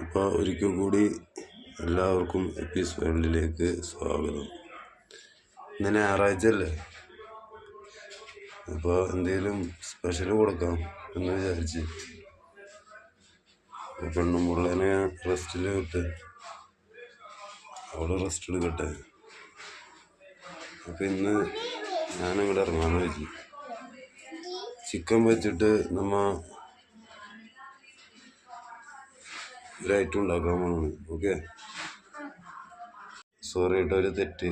അപ്പോൾ ഒരിക്കൽ കൂടി എല്ലാവർക്കും എപ്പീസ് വേൾഡിലേക്ക് സ്വാഗതം. ഇന്ന് ഞായറാഴ്ച അല്ലേ, അപ്പോൾ എന്തെങ്കിലും സ്പെഷ്യൽ കൊടുക്കാം എന്ന് വിചാരിച്ച് പെണ്ണും പിള്ളേനെ റെസ്റ്റിൽ വിട്ട് അവിടെ റെസ്റ്റ് എടുക്കട്ടെ. അപ്പം ഇന്ന് ഞാനിങ്ങോട്ട് ഇറങ്ങാമെന്ന് വെച്ചു. ചിക്കൻ വെച്ചിട്ട് ഒരു ഐറ്റം ഉണ്ടാക്കാൻ പോകണം. ഓക്കെ, സോറി കേട്ടോ, ഒരു തെറ്റ്.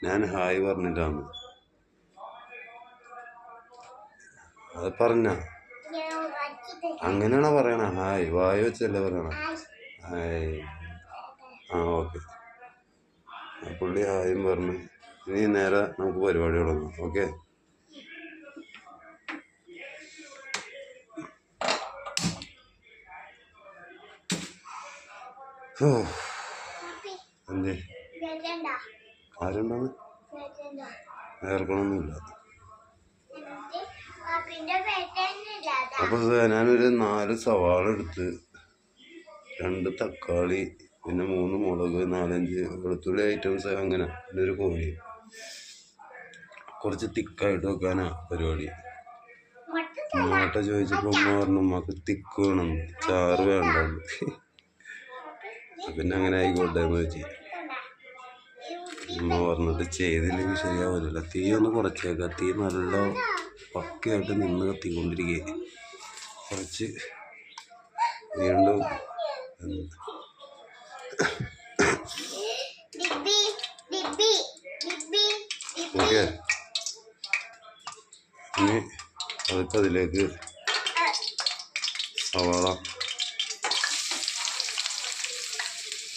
ഞാൻ ഹായ് പറഞ്ഞിട്ടാണ് അത് പറഞ്ഞ. അങ്ങനെയാണോ പറയണ? ഹായ് വായ വെച്ചല്ലേ പറയണ? ഹായ്. ആ ഓക്കെ, പുള്ളി ഹായും പറഞ്ഞു. ഇനി നേരെ നമുക്ക് പരിപാടി തുടങ്ങാം. ഓക്കെ, എന്തേ ആരുണ്ടാന്ന് വേർക്കണമൊന്നുമില്ല. അപ്പോൾ ഞാനൊരു 4 സവാള എടുത്ത്, 2 തക്കാളി, പിന്നെ 3 മുളക്, 4-5 വെളുത്തുള്ളി ഐറ്റംസ്, അങ്ങനെ പിന്നെ ഒരു കോഴി. കുറച്ച് തിക്കായിട്ട് വെക്കാനാ പരിപാടി. ഉമ്മാട്ട ചോദിച്ചപ്പോൾ ഉമ്മ പറഞ്ഞു ഉമ്മക്ക് തിക്ക് വേണം, ചാറ് വേണ്ടെന്ന്. പിന്നെ അങ്ങനെ ആയിക്കോട്ടെ എന്ന് വെച്ച് ഉമ്മ പറഞ്ഞിട്ട് ചെയ്തില്ലെങ്കിൽ ശരിയാവില്ല. തീ ഒന്ന് കുറച്ചേക്കാം. തീ നല്ല പക്കയായിട്ട് നിന്ന് കത്തിക്കൊണ്ടിരിക്കുക. കുറച്ച് വീണ്ടും ഓക്കെ. ഇനി അതൊക്കെ അതിലേക്ക് സവാള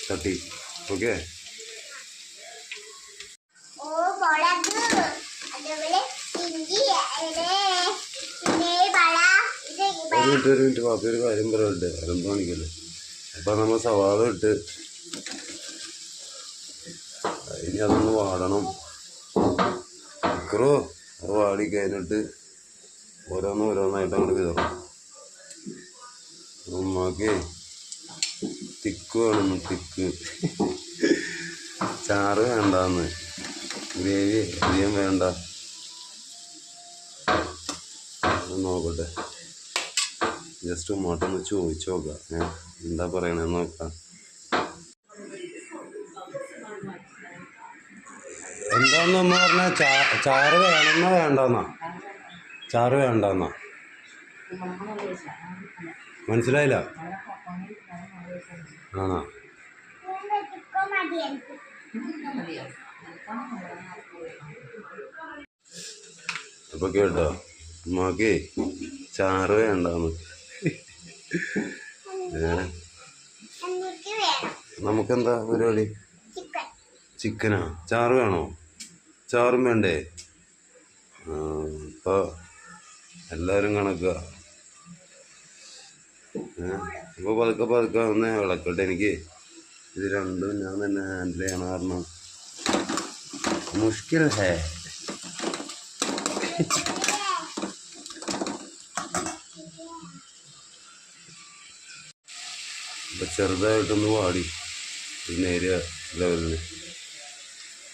തട്ടി. ഓക്കെ, ഒരു മിനിറ്റ് ബാക്കി ഒരു കാര്യം പറയട്ടെ, അരമ്പ് കാണിക്കല്ലേ. അപ്പം നമ്മൾ സവാള ഇട്ട് ഇനി അതൊന്ന് വാടണം. അത് വാടി കഴിഞ്ഞിട്ട് ഓരോന്നായിട്ട് അങ്ങോട്ട് വിതറും. ഉമ്മാക്ക് തിക്ക് വേണമെന്ന്, തിക്ക്. ചാറ് വേണ്ടാന്ന്, ഗ്രേവി അധികം വേണ്ട. നോക്കട്ടെ, ജസ്റ്റ് ഉമ്മാട്ടൊന്ന് ചോദിച്ചു നോക്കാം എന്താ പറയണെന്ന് നോക്കാം. എന്താന്ന് അമ്മ പറഞ്ഞ? ചാറ് വേണമെന്നാ വേണ്ടെന്നാ? ചാറ് വേണ്ടെന്നാ? മനസ്സിലായില്ല. ആണോ? അപ്പൊ കേട്ടോ, ഉമ്മാക്ക് ചാറ് വേണ്ടെന്ന്. നമുക്കെന്താ പരിപാടി? ചിക്കനാ? ചാറ് വേണോ? ചാറും വേണ്ടേ? ഇപ്പോൾ എല്ലാവരും കണക്കുക. ഇപ്പോൾ പതുക്കെ ഒന്ന് ഇളക്കട്ടെ. എനിക്ക് ഇത് രണ്ടും ഞാൻ തന്നെ ഹാൻഡിൽ ചെയ്യണം, കാരണം മുഷ്കിൽ ഹേ. ഇപ്പം ചെറുതായിട്ടൊന്ന് വാടി നേരിയ ലെവലിന്.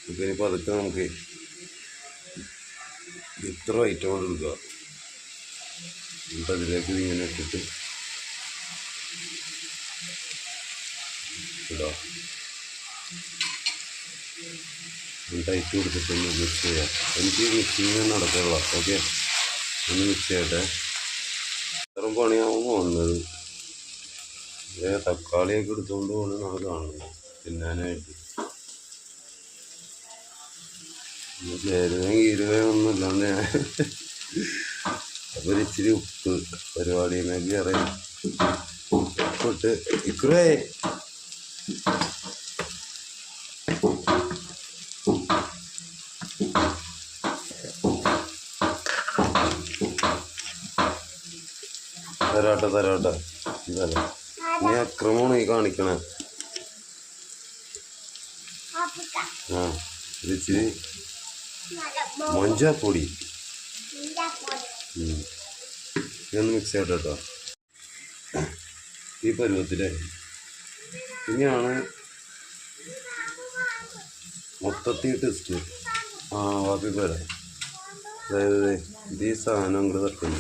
ഇപ്പം ഇനി പതുക്കെ നമുക്ക് ഇത്ര ഐറ്റം കൊണ്ട് എടുക്കുക. എന്നിട്ട് അതിലേക്ക് ഇതിങ്ങനെ ഇട്ടിട്ട് ഇടാം. ടൈറ്റ് കൊടുത്തിട്ടൊന്ന് മിക്സ് ചെയ്യാം. എനിക്ക് മിക്സിങ് നടക്കുള്ള. ഓക്കെ, ഒന്ന് മിക്സ് ചെയ്യട്ടെ. ഇത്രയും പണിയാവുമ്പോൾ വന്നത് തക്കാളിയൊക്കെ എടുത്തുകൊണ്ട് പോകുന്നതാണ് കാണുന്നത് തിന്നാനായിട്ട്. ഇരുവയൊന്നും ഇല്ലാണ്ട് ഞാൻ അപ്പോൾ ഇച്ചിരി ഉപ്പ് പരിപാടിയിലേക്ക് അറിയാം. ഉപ്പിട്ട് ഇക്കുറേ തരാട്ടെ ഇതല്ല, നീ അക്രമമാണ് ഈ കാണിക്കണേ. ആ, ഇച്ചിരി മഞ്ചാപ്പൊടി ഇതൊന്ന് മിക്സ് ചെയ്യട്ടെ കേട്ടോ. ഈ പരുവത്തിലെ ഇനിയാണ് മൊത്തത്തിൽ ടെസ്റ്റ്. വാപ്പി പോരാ. അതായത് ഇത് ഈ സാധനം അങ്ങോട്ട് തട്ടുന്നു.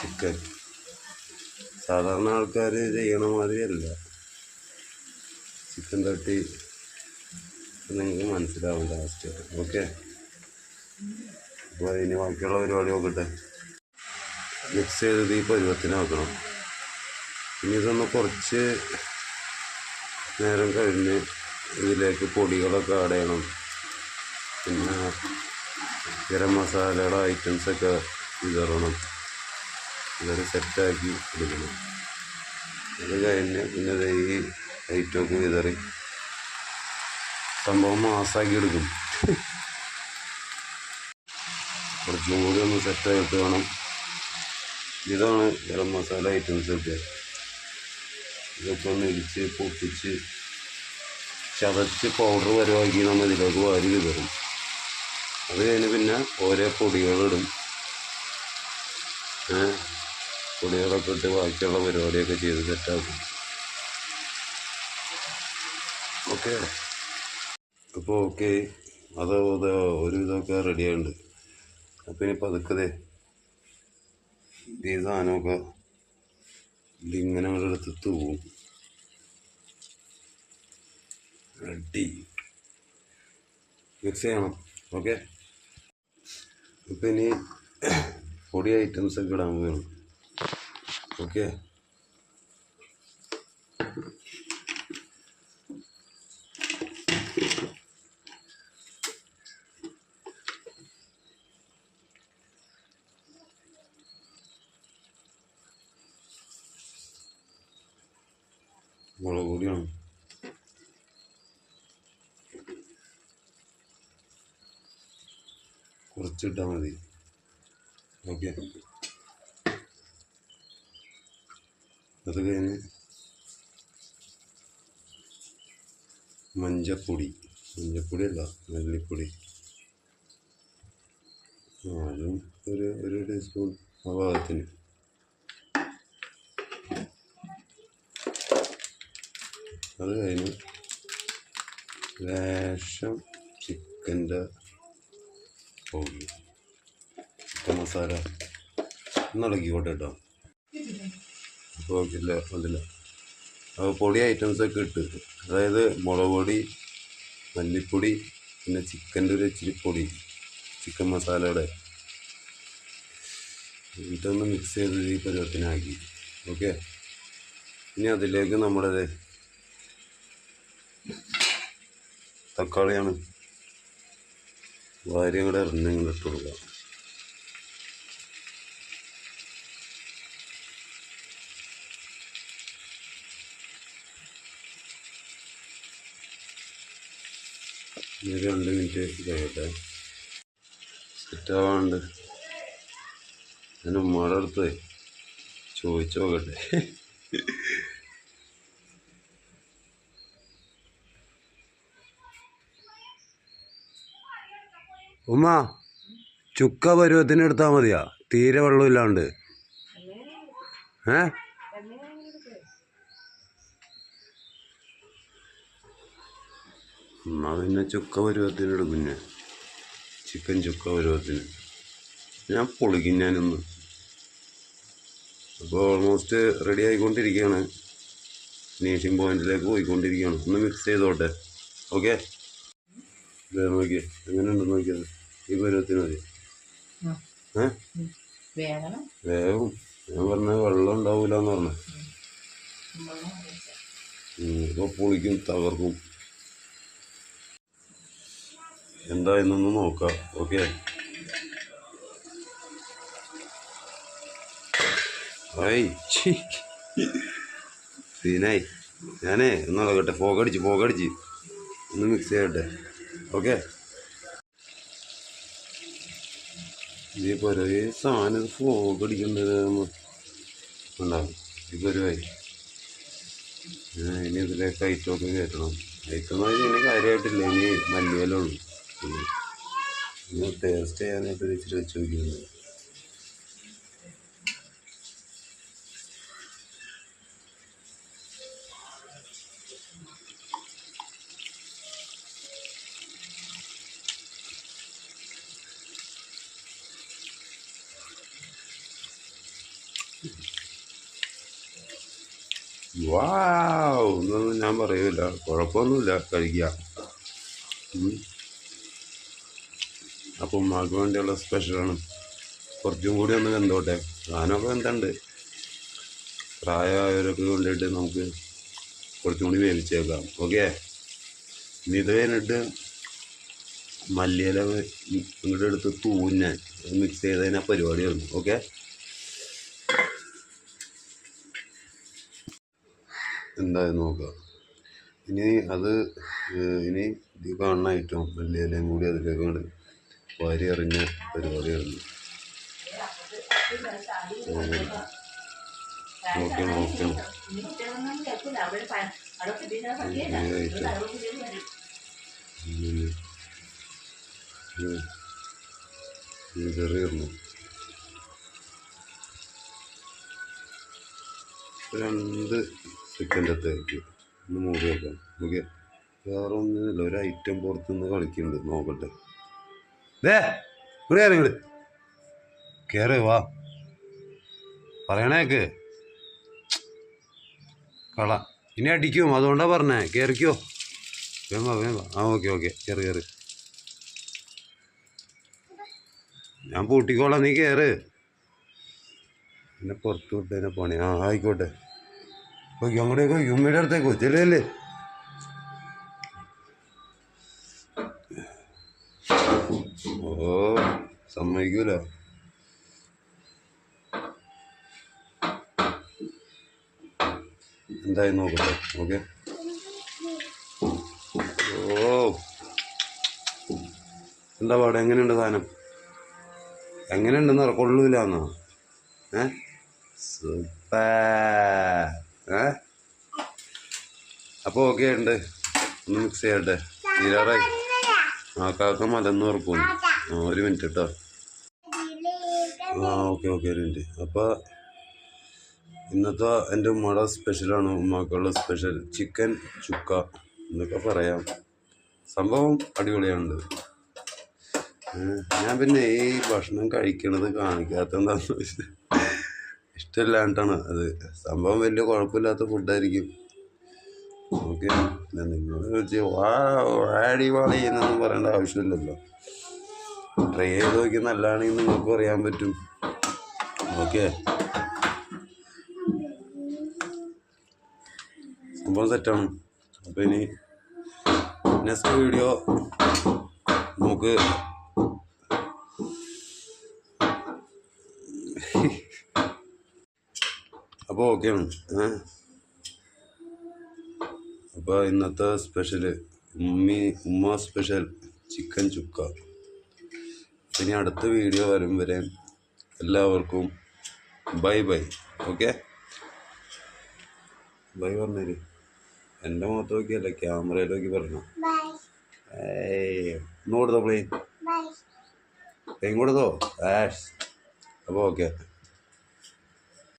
ചിക്കൻ സാധാരണ ആൾക്കാർ ചെയ്യണ മാതിരിയല്ല. ചിക്കൻ തട്ടി നിങ്ങൾക്ക് മനസ്സിലാവും ലാസ്റ്റ്. ഓക്കെ, അപ്പോൾ ഇനി ബാക്കിയുള്ള പരിപാടി നോക്കട്ടെ. മിക്സ് ചെയ്തത് ഈ പരുവത്തിനാക്കണം. ഇനി ഇതൊന്ന് കുറച്ച് നേരം കഴിഞ്ഞ് ഇതിലേക്ക് പൊടികളൊക്കെ ആഡ് ചെയ്യണം. പിന്നെ ഗരം മസാലയുടെ ഐറ്റംസൊക്കെ വിതറണം. ഇതൊരു സെറ്റാക്കി എടുക്കണം. അത് കഴിഞ്ഞ് പിന്നെ ഈ ഐറ്റമൊക്കെ വിതറി സംഭവം മാസാക്കി എടുക്കും. കുറച്ചും കൂടി ഒന്ന് സെറ്റായിട്ട് വേണം. ഇതാണ് ഗരം മസാല ഐറ്റംസൊക്കെ. ഇതൊക്കെ ഒന്ന് ഇടിച്ച് പൊട്ടിച്ച് ചതച്ച് പൗഡർ പരുവാക്കി നമ്മൾ ഇതിലേക്ക് വാരി വിതറും. അത് കഴിഞ്ഞ് പിന്നെ ഓരോ പൊടികളിടും. പൊടികളൊക്കെ ഇട്ട് ബാക്കിയുള്ള പരിപാടിയൊക്കെ ചെയ്ത് സെറ്റാക്കും. ഓക്കെ, അപ്പോൾ ഓക്കെ, അത് ഒരു ഇതൊക്കെ റെഡിയായിട്ടുണ്ട്. അപ്പം ഇനി പതുക്കതേ ഈ സാധനമൊക്കെ ഇതിങ്ങനെ അങ്ങോട്ട് എടുത്ത് പോവും. റെഡി, മിക്സ് ചെയ്യണം. ഓക്കെ, അപ്പം ഇനി പൊടി ഐറ്റംസൊക്കെ ഇടാൻ പോവുകയാണ്. ഓക്കെ, മുളക് പൊടിയാണ്. കുറച്ചിട്ടാൽ മതി. ഓക്കെ, അത് കഴിഞ്ഞ് മഞ്ഞപ്പൊടി അല്ല, മല്ലിപ്പൊടി. അതും ഒരു ടീസ്പൂൺ ആ ഭാഗത്തിന്. അത് കഴിഞ്ഞ് ലേശം ചിക്കൻ്റെ പൗഡർ, ചിക്കൻ മസാല ഒന്നിളക്കിക്കോട്ടെ കേട്ടോ. അപ്പോൾ അതില്ല അപ്പോൾ പൊടി ഐറ്റംസൊക്കെ ഇട്ട്, അതായത് മുളക് പൊടി, മല്ലിപ്പൊടി, പിന്നെ ചിക്കൻ്റെ ഒരു ഇച്ചിരി പൊടി, ചിക്കൻ മസാലയുടെ, ഇതൊന്ന് മിക്സ് ചെയ്ത് ഈ പരുവത്തിനാക്കി. ഓക്കെ, ഇനി അതിലേക്ക് നമ്മുടെ തക്കാളിയാണ് വാരി അങ്ങോട്ട് ഇറങ്ങി ഇട്ട് കൊടുക്കുക. ഒരു 2 മിനിറ്റ് കഴിയട്ടെ, സെറ്റാവാണ്ട്. ഞാൻ ഉമ്മയുടെ അടുത്ത് ചോദിച്ചു നോക്കട്ടെ. ഉമ്മ, ചുക്ക പരുവത്തിന് എടുത്താൽ മതിയാ, തീരെ വെള്ളമില്ലാണ്ട്. എന്നാ പിന്നെ ചുക്ക പരുവത്തിന് എടുക്കും ഞാൻ, ചിക്കൻ ചുക്ക പരുവത്തിന്. ഞാൻ പൊളിക്കും ഞാനൊന്ന്. അപ്പോൾ ഓൾമോസ്റ്റ് റെഡി ആയിക്കൊണ്ടിരിക്കുകയാണ്. ഫിനിഷിംഗ് പോയിന്റിലേക്ക് പോയിക്കൊണ്ടിരിക്കുകയാണ്. ഒന്ന് മിക്സ് ചെയ്തോട്ടെ. ഓക്കെ, നോക്കിയേ എങ്ങനെയുണ്ടെന്ന് നോക്കിയത്. ഈ പരുവത്തിന് മതി. വേഗം ഞാൻ പറഞ്ഞ വെള്ളം ഉണ്ടാവൂല എന്ന് പറഞ്ഞ. ഇപ്പോൾ പൊളിക്കും, തകർക്കും. എന്താ എന്നൊന്ന് നോക്കാം. ഓക്കെ, സീനായി. ഞാനേ ഒന്ന് ഇളകട്ടെ, പോകടിച്ച് ഒന്ന് മിക്സ് ചെയ്യട്ടെ. ഓക്കെ, ഇതേപോലെ ഈ സാധനം പോകടിക്കേണ്ടത് ഉണ്ടാവും. ഈ പരിവായി. ഇനി ഇതിലേക്ക് ഐറ്റമൊക്കെ കയറ്റണം. ഐറ്റം ഇനി കാര്യമായിട്ടില്ല, ഇനി മല്ലിയില ഉള്ളൂ. ഇനി ടേസ്റ്റ് ചെയ്യാനായിട്ട് ഇച്ചിരി വെച്ച് നോക്കിയിട്ടുണ്ട്. വാവ് എന്നൊന്നും ഞാൻ പറയൂല, കുഴപ്പമൊന്നുമില്ല, കഴിക്കുക. അപ്പം ഉമ്മാക്ക് വേണ്ടിയുള്ള സ്പെഷ്യലാണ്. കുറച്ചും കൂടി ഒന്ന് വെന്തോട്ടെ. സാധനമൊക്കെ വെന്തുണ്ട്. പ്രായമായവരൊക്കെ കൊണ്ടിട്ട് നമുക്ക് കുറച്ചും കൂടി വേവിച്ചേക്കാം. ഓക്കെ, ഇനി ഇത് കഴിഞ്ഞിട്ട് മല്ലിയില ഇങ്ങോട്ട് എടുത്ത് തൂഞ്ഞാൻ മിക്സ് ചെയ്തതിനാ പരിപാടിയായിരുന്നു. ഓക്കെ, എന്തായാലും നോക്കാം. ഇനി അത് ഇനി ഇത് കാണുന്ന ഐറ്റം മല്ലിയിലയും കൂടി അതിലേക്ക് കൊണ്ട് വാരി എറിഞ്ഞ പരിപാടിയായിരുന്നു. നോക്കണം നോക്കണം ചെറിയിരുന്നു. 2 സെക്കൻഡത്തേക്ക് ഒന്ന് മൂടി വെക്കാം. ഓക്കെ, വേറെ ഒന്നുമില്ല. ഒരു ഐറ്റം പുറത്തുനിന്ന് കളിക്കുന്നുണ്ട്, നോക്കട്ടെ. ഇവിടെ കയറി കയറി വാ, പറയണേക്ക് കള ഇനി അടിക്കും, അതുകൊണ്ടാ പറഞ്ഞേ. കയറിക്കോ, വേഗം വേഗം. ആ ഓക്കെ ഓക്കെ, കയറി കയറി. ഞാൻ പൂട്ടിക്കോളാം, നീ കയറ്. പിന്നെ പുറത്ത് വിട്ടതിനെ പണി. ആ ആയിക്കോട്ടെ, ഓക്കെ. അങ്ങോട്ടേക്കോ, യുമ്മയുടെ അടുത്തേക്കോ ചെല്ലല്ലേ. ഓ സമ്മതിക്കൂല. എന്തായി നോക്കട്ടെ. ഓക്കെ, ഓ എന്താ പാടെ, എങ്ങനെയുണ്ട് സാധനം? എങ്ങനെയുണ്ടെന്ന് കൊള്ളൂലെന്നോ? സൂപ്പർ. അപ്പോൾ ഓക്കെ ഉണ്ട്. ഒന്ന് മിക്സ് ചെയ്യട്ടെ. തീരാറായി. ആ കാക്ക മലന്ന് ഉറക്കും. ഒരു മിനിറ്റ് കേട്ടോ. ആ ഓക്കെ ഓക്കെ, ഒരു മിനിറ്റ്. അപ്പോൾ ഇന്നത്തെ എൻ്റെ ഉമ്മയുടെ സ്പെഷ്യലാണ്. ഉമ്മാക്കുള്ള സ്പെഷ്യൽ ചിക്കൻ ചുക്ക എന്നൊക്കെ പറയാം. സംഭവം അടിപൊളിയാണ്. ഞാൻ പിന്നെ ഈ ഭക്ഷണം കഴിക്കണത് കാണിക്കാത്തതെന്താണെന്ന് വെച്ചാൽ ഇഷ്ടമില്ലാണ്ടാണ്. അത് സംഭവം വലിയ കുഴപ്പമില്ലാത്ത ഫുഡായിരിക്കും. ഓക്കെ, നിങ്ങൾ അടിപൊളി എന്നൊന്നും പറയേണ്ട ആവശ്യമില്ലല്ലോ. ട്രൈ ചെയ്ത് നോക്കി നല്ലതാണെങ്കിൽ നിങ്ങൾക്ക് പറയാൻ പറ്റും. ഓക്കെ, സംഭവം സെറ്റാണ്. അപ്പം ഇനി നെക്സ്റ്റ് വീഡിയോ നമുക്ക് അപ്പോൾ ഓക്കെയാണ്. അപ്പോൾ ഇന്നത്തെ സ്പെഷ്യൽ ഉമ്മ സ്പെഷ്യൽ ചിക്കൻ ചുക്ക. ഇനി അടുത്ത വീഡിയോ വരും വരെ എല്ലാവർക്കും ബൈ ബൈ. ഓക്കെ, ബൈ പറഞ്ഞേര്. എൻ്റെ മുഖത്ത് നോക്കിയല്ല, ക്യാമറയിൽ നോക്കി പറഞ്ഞു. ഒന്ന് കൊടുത്തോ പ്ലെയിൻ കൊടുത്തോ. അപ്പോൾ ഓക്കെ.